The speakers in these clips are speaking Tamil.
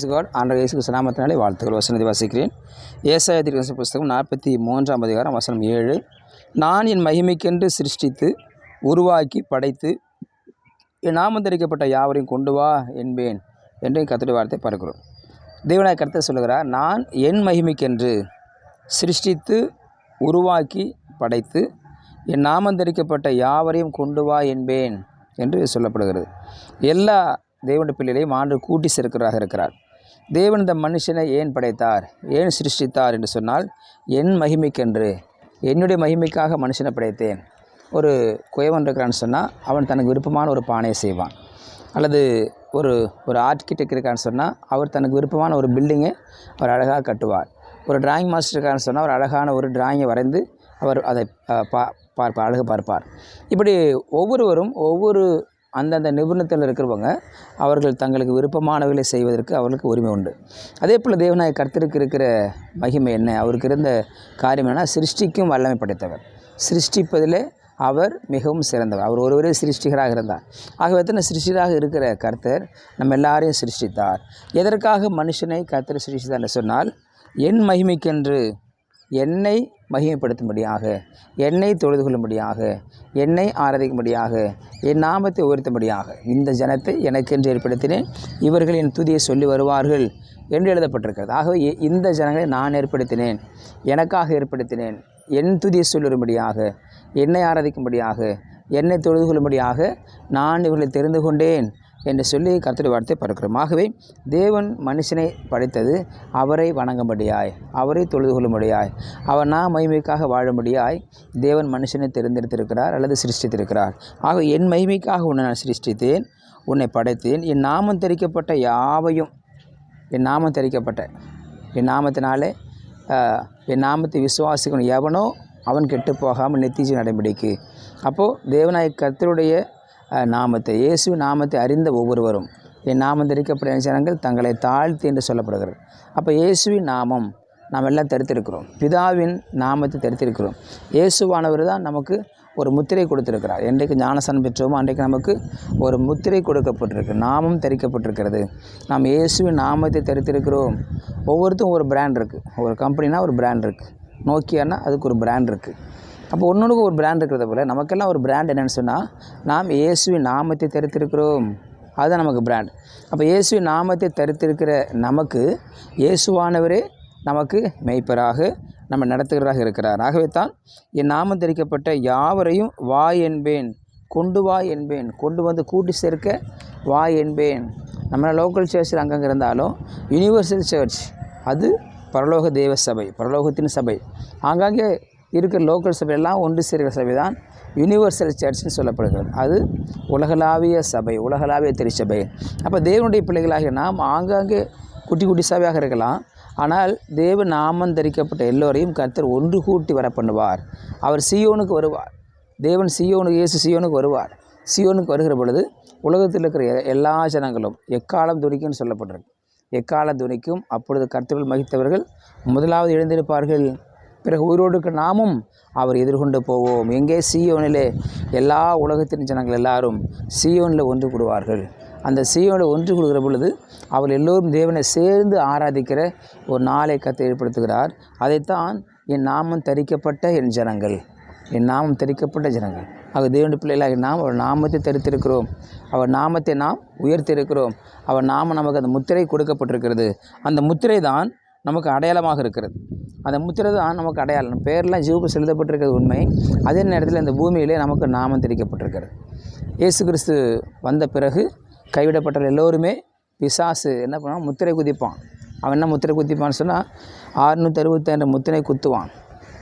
Price God. ஆண்டவர் இயேசு கிறிஸ்து நாமத்தினாலே வாழ்த்துக்கள். வசனத்தை வாசிக்கிறேன். ஏசாயா தீர்க்கதரிசன புஸ்தகம் 43ஆம் அதிகாரம் வசனம் 7. நான் என் மகிமைக்கென்று சிருஷ்டித்து உருவாக்கி படைத்து என் நாமம் தரிக்கப்பட்ட யாவரையும் கொண்டு வா என்பேன் என்று கர்த்தருடைய வார்த்தை பார்க்கிறோம். தேவனாய் கர்த்தர் சொல்லுகிறார், நான் என் மகிமைக்கென்று சிருஷ்டித்து உருவாக்கி படைத்து என் நாமம் தரிக்கப்பட்ட யாவரையும் கொண்டு வா என்பேன் என்று சொல்லப்படுகிறது. எல்லா தேவனுடைய பிள்ளைகளையும் ஆண்டவர் கூட்டி சேர்க்கிறவராக இருக்கிறார். தேவன் இந்த மனுஷனை ஏன் படைத்தார், ஏன் சிருஷ்டித்தார் என்று சொன்னால், என் மகிமைக்கென்று, என்னுடைய மகிமைக்காக மனுஷனை படைத்தேன். ஒரு குயவன் இருக்கிறான்னு சொன்னால் அவன் தனக்கு விருப்பமான ஒரு பானையை செய்வான். அல்லது ஒரு ஆர்கிடெக்ட் இருக்கான்னு சொன்னால் அவர் தனக்கு விருப்பமான ஒரு பில்டிங்கை அவர் அழகாக கட்டுவார். ஒரு டிராயிங் மாஸ்டர் இருக்கான்னு சொன்னால் அவர் அழகான ஒரு டிராயிங்கை வரைந்து அவர் அதை அழகு பார்ப்பார். இப்படி ஒவ்வொருவரும் ஒவ்வொரு அந்தந்த நிபுணத்தில் இருக்கிறவங்க அவர்கள் தங்களுக்கு விருப்பமானவர்களை செய்வதற்கு அவர்களுக்கு உரிமை உண்டு. அதே போல் தேவனாய் கர்த்தருக்கு இருக்கிற மகிமை என்ன, அவருக்கு இருந்த காரியம் என்ன, சிருஷ்டிக்கும் வல்லமை படைத்தவர். சிருஷ்டிப்பதிலே அவர் மிகவும் சிறந்தவர். அவர் ஒருவரே சிருஷ்டிகராக இருந்தார். ஆகவே எத்தனை சிருஷ்டிகராக இருக்கிற கர்த்தர் நம்ம எல்லாரையும் சிருஷ்டித்தார். எதற்காக மனுஷனை கர்த்தர் சிருஷ்டித்தார் என்று சொன்னால், என் மகிமைக்கென்று, என்னை மகிமைப்படுத்தும்படியாக, என்னை தொழுது கொள்ளும்படியாக, என்னை ஆராதிக்கும்படியாக, என் நாமத்தை உயர்த்தும்படியாக இந்த ஜனத்தை எனக்கென்று ஏற்படுத்தினேன், இவர்கள் என் துதியை சொல்லி வருவார்கள் என்று எழுதப்பட்டிருக்கிறது. ஆகவே இந்த ஜனங்களை நான் ஏற்படுத்தினேன், எனக்காக ஏற்படுத்தினேன், என் துதியை சொல்லும்படியாக, என்னை ஆராதிக்கும்படியாக, என்னை தொழுது கொள்ளும்படியாக நான் இவர்களை தெரிந்து கொண்டேன் என்று சொல்லி கர்த்தருடைய வார்த்தை பார்க்கிறோம். ஆகவே தேவன் மனுஷனை படைத்தது அவரை வணங்கும்படியாய், அவரை தொழுது கொள்ளும்படியாய், அவர் நான் மகிமைக்காக வாழும்படியாய் தேவன் மனுஷனை தெரிந்தெடுத்திருக்கிறார் அல்லது சிருஷ்டித்திருக்கிறார். ஆக என் மகிமைக்காக உன்னை நான் சிருஷ்டித்தேன், உன்னை படைத்தேன், என் நாமம் தரிக்கப்பட்ட யாவையும், என் நாமம் தரிக்கப்பட்ட, என் நாமத்தினாலே என் நாமத்தை விசுவாசிக்கணும் எவனோ அவன் கெட்டு போகாமல் நித்திய நடைமுறைக்கு. அப்போது தேவனாய் கர்த்தருடைய நாமத்தை, இயேசு நாமத்தை அறிந்த ஒவ்வொருவரும், என் நாமம் தரிக்கப்பட்ட ஜனங்கள் தங்களை தாழ்த்தி என்று சொல்லப்படுகிறது. அப்போ இயேசுவின் நாமம் நாம் எல்லாம் தரித்திருக்கிறோம். பிதாவின் நாமத்தை தரித்திருக்கிறோம். இயேசுவானவர் தான் நமக்கு ஒரு முத்திரை கொடுத்திருக்கிறார். என்றைக்கு ஞானஸ்நானம் பெற்றோமோ அன்றைக்கு நமக்கு ஒரு முத்திரை கொடுக்கப்பட்டிருக்கு, நாமம் தரிக்கப்பட்டிருக்கிறது. நாம் இயேசுவின் நாமத்தை தரித்திருக்கிறோம். ஒவ்வொருத்தரும் ஒரு பிராண்ட் இருக்குது. ஒரு கம்பெனினா ஒரு பிராண்ட் இருக்குது. நோக்கியானா அதுக்கு ஒரு பிராண்ட் இருக்குது. அப்போ ஒன்றுக்கு ஒரு பிராண்ட் இருக்கிறத போல் நமக்கெல்லாம் ஒரு பிராண்ட் என்னென்னு சொன்னால், நாம் இயேசுவின் நாமத்தை தரித்திருக்கிறோம். அதுதான் நமக்கு பிராண்ட். அப்போ இயேசுவின் நாமத்தை தரித்திருக்கிற நமக்கு இயேசுவானவரே நமக்கு மெய்ப்பராக நம்ம நடத்துகிறதாக இருக்கிறார். ஆகவே தான் என் நாமம் தரிக்கப்பட்ட யாவரையும் வா என்பேன், கொண்டு வா என்பேன், கொண்டு வந்து கூட்டி சேர்க்க வா என்பேன். நம்ம லோக்கல் சர்ச்சில் அங்கங்கே இருந்தாலும் யூனிவர்சல் சர்ச் அது பரலோக தேவ சபை, பரலோகத்தின் சபை. ஆங்காங்கே இருக்கிற லோக்கல் சபையெல்லாம் ஒன்று சேர்கிற சபை தான் யூனிவர்சல் சர்ச்னு சொல்லப்படுகிறது. அது உலகளாவிய சபை, உலகளாவிய திருச்சபை. அப்போ தேவனுடைய பிள்ளைகளாகிய நாம் ஆங்காங்கே குட்டி குட்டி சபையாக இருக்கலாம். ஆனால் தேவ நாமம் தரிக்கப்பட்ட எல்லோரையும் கர்த்தர் ஒன்று கூட்டி வர பண்ணுவார். அவர் சீயோனுக்கு வருவார். தேவன் சீயோனுக்கு, இயேசு சீயோனுக்கு வருவார். சீயோனுக்கு வருகிற பொழுது உலகத்தில் இருக்கிற எல்லா ஜனங்களும் எக்காலம் துணிக்கும்னு சொல்லப்பட்டிருக்கு. எக்காலம் துணிக்கும். அப்பொழுது கர்த்தர்கள் மகிழ்த்தவர்கள் முதலாவது எழுந்திருப்பார்கள். பிறகு உயிரோடு இருக்கிற நாமும் அவர் எதிர்கொண்டு போவோம். எங்கே? சீயோனிலே எல்லா உலகத்தின் ஜனங்கள் எல்லாரும் சீயோனில் ஒன்று கூடுவார்கள். அந்த சீயோனில் ஒன்று கூடுகிற பொழுது அவர் எல்லோரும் தேவனை சேர்ந்து ஆராதிக்கிற ஒரு நாளை கர்த்தர் ஏற்படுத்துகிறார். அதைத்தான் என் நாமம் தரிக்கப்பட்ட என் ஜனங்கள், என் நாமம் தரிக்கப்பட்ட ஜனங்கள். ஆக தேவனுடைய பிள்ளைகளாக நாம் அவர் நாமத்தை தரித்திருக்கிறோம். அவர் நாமத்தை நாம் உயர்த்திருக்கிறோம். அவர் நாமம் நமக்கு அந்த முத்திரை கொடுக்கப்பட்டிருக்கிறது. அந்த முத்திரை தான் நமக்கு அடையாளமாக இருக்கிறது. அந்த முத்திரை தான் நமக்கு அடையாளம். பேரெல்லாம் ஜீவபுஸ்தகத்தில் எழுதப்பட்டிருக்கிறது உண்மை. அதே நேரத்தில் இந்த பூமியிலே நமக்கு நாமம் தெரிவிக்கப்பட்டிருக்கிறது. இயேசு கிறிஸ்து வந்த பிறகு கைவிடப்பட்ட எல்லோருமே பிசாசு என்ன பண்ணுவான்? முத்திரை குதிப்பான். அவன் என்ன முத்திரை குதிப்பான்னு சொன்னால் 666 முத்திரை குத்துவான்.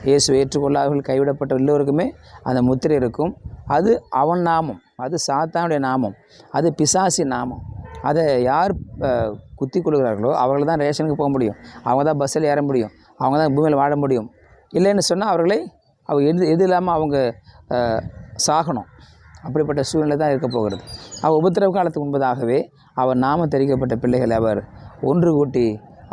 இயேசு ஏற்றுக்கொள்ளாதவர்கள் கைவிடப்பட்ட எல்லோருக்குமே அந்த முத்திரை இருக்கும். அது அவன் நாமம், அது சாத்தானுடைய நாமம், அது பிசாசின் நாமம். அதை யார் குத்தி கொள்கிறார்களோ அவர்கள் தான் ரேஷனுக்கு போக முடியும், அவங்க தான் பஸ்ஸில் ஏற முடியும், அவங்க தான் பூமியில் வாழ முடியும். இல்லைன்னு சொன்னால் அவர்களை எது இல்லாமல் அவங்க சாகணும். அப்படிப்பட்ட சூழ்நிலை தான் இருக்க போகிறது. அவர் உபத்திரவ காலத்துக்கு முன்பதாகவே அவர் நாமம் தெரிவிக்கப்பட்ட பிள்ளைகளை அவர் ஒன்று கூட்டி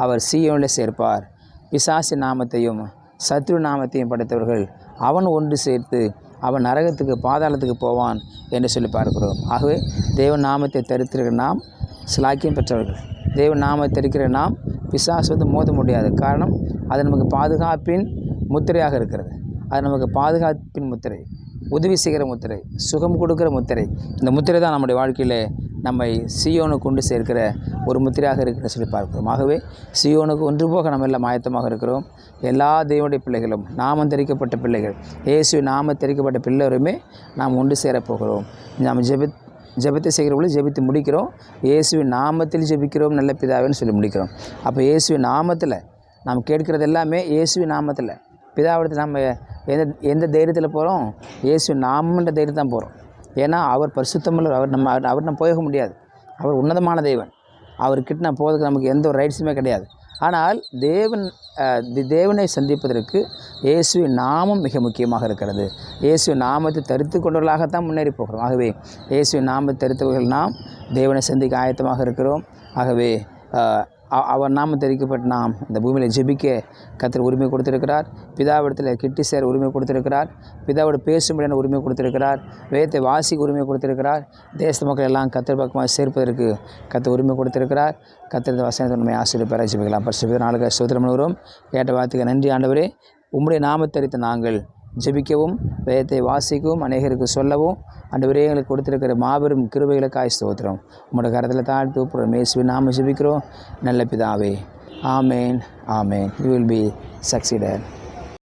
அவர் சீயோனில் சேர்ப்பார். பிசாசி நாமத்தையும் சத்ரு நாமத்தையும் படைத்தவர்கள் அவன் ஒன்று சேர்த்து அவன் நரகத்துக்கு, பாதாளத்துக்கு போவான் என்று சொல்லி பார்க்கிறோம். ஆகவே தேவன் நாமத்தை தரித்திருக்கிற நாம் சிலாக்கியம் பெற்றவர்கள். தேவன் நாமத்தை இருக்கிற நாம் பிசாசு வந்து மோத முடியாது. காரணம், அது நமக்கு பாதுகாப்பின் முத்திரையாக இருக்கிறது. அது நமக்கு பாதுகாப்பின் முத்திரை, உதவி செய்கிற முத்திரை, சுகம் கொடுக்குற முத்திரை. இந்த முத்திரை தான் நம்முடைய வாழ்க்கையில் நம்மை சீயோனுக்கு கொண்டு சேர்க்கிற ஒரு முத்திரையாக இருக்கிற சொல்லி பார்க்கிறோம். ஆகவே சீயோனுக்கு ஒன்று போக நம்ம எல்லாம் ஆயத்தமாக இருக்கிறோம். எல்லா தேவனுடைய பிள்ளைகளும், நாமம் தெரிவிக்கப்பட்ட பிள்ளைகள், இயேசு நாமம் தெரிவிக்கப்பட்ட பிள்ளைகளுமே நாம் ஒன்று சேரப்போகிறோம். நாம் ஜெபத்தை செய்கிறவங்களும் ஜெபித்து முடிக்கிறோம். இயேசுவின் நாமத்தில் ஜெபிக்கிறோம் நல்ல பிதாவேன்னு சொல்லி முடிக்கிறோம். அப்போ இயேசுவின் நாமத்தில் நாம் கேட்கிறது எல்லாமே இயேசுவின் நாமத்தில். பிதாவிடத்தில் நம்ம எந்த தைரியத்தில் போகிறோம்? இயேசுவின் நாமன்ற தைரியத்தில் தான் போகிறோம். ஏன்னா அவர் பரிசுத்தமுள்ள, அவர் நம்ம போக முடியாது. அவர் உன்னதமான தேவன். அவர்கிட்ட நான் போகிறதுக்கு நமக்கு எந்த ஒரு ரைட்ஸுமே கிடையாது. ஆனால் தேவனை சந்திப்பதற்கு இயேசுவின் நாமம் மிக முக்கியமாக இருக்கிறது. இயேசுவின் நாமத்தை தரித்து கொண்டவர்களாகத்தான் முன்னேறி போகிறோம். ஆகவே இயேசுவின் நாமத்தை தரித்தவர்கள் நாம் தேவனை சந்திக்க ஆயத்தமாக இருக்கிறோம். ஆகவே அவர் நாமம் தெரிவிக்கப்பட்ட நாம் இந்த பூமியில் ஜெபிக்க கர்த்தர் உரிமை கொடுத்திருக்கிறார். பிதாவிடத்தில் கிட்டி சேர உரிமை கொடுத்திருக்கிறார். பிதாவோடு பேசும்படியான உரிமை கொடுத்திருக்கிறார். வேதத்தை வாசிக்க உரிமை கொடுத்திருக்கிறார். தேச மக்கள் எல்லாம் கர்த்தர் பக்கமாக சேர்ப்பதற்கு கர்த்தர் உரிமை கொடுத்திருக்கிறார். கர்த்தர் இந்த வசனத்தை உண்மை ஆசீர்வதிப்பார். ஜெபிக்கலாம். பரிசுத்த நாளுக்கு ஸ்தோத்திரம் பண்ணுகிறோம். கேட்ட வார்த்தைக்கு நன்றி ஆண்டவரே. உம்முடைய நாமத்தரித்த நாங்கள் ஜெபிக்கவும் வேதத்தை வாசிக்கவும் அநேகருக்கு சொல்லவும் ஆண்டவரே எங்களுக்கு கொடுத்திருக்கிற மாபெரும் கிருபைகளுக்காய் ஸ்தோத்திரம். உங்களோட கரத்தில் தாழ்த்து ஒப்புறோம். இயேசுவின் நாமம் ஜெபிக்கிறோம் நல்ல பிதாவே. Amen, amen. You will be succeeded.